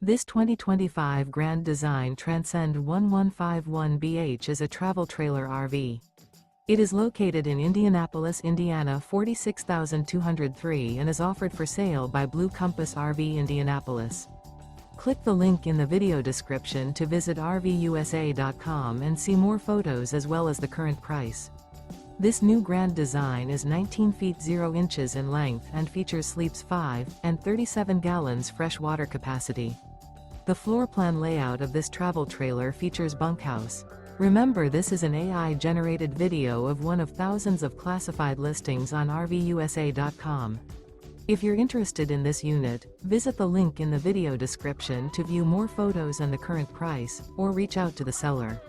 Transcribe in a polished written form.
This 2025 Grand Design Transcend One 151BH is a travel trailer RV. It is located in Indianapolis, Indiana 46203 and is offered for sale by Blue Compass RV Indianapolis. Click the link in the video description to visit RVUSA.com and see more photos as well as the current price. This new Grand Design is 19 feet 0 inches in length and features sleeps 5 and 37 gallons fresh water capacity. The floor plan layout of this travel trailer features bunkhouse. Remember, this is an AI-generated video of one of thousands of classified listings on RVUSA.com. If you're interested in this unit, visit the link in the video description to view more photos and the current price, or reach out to the seller.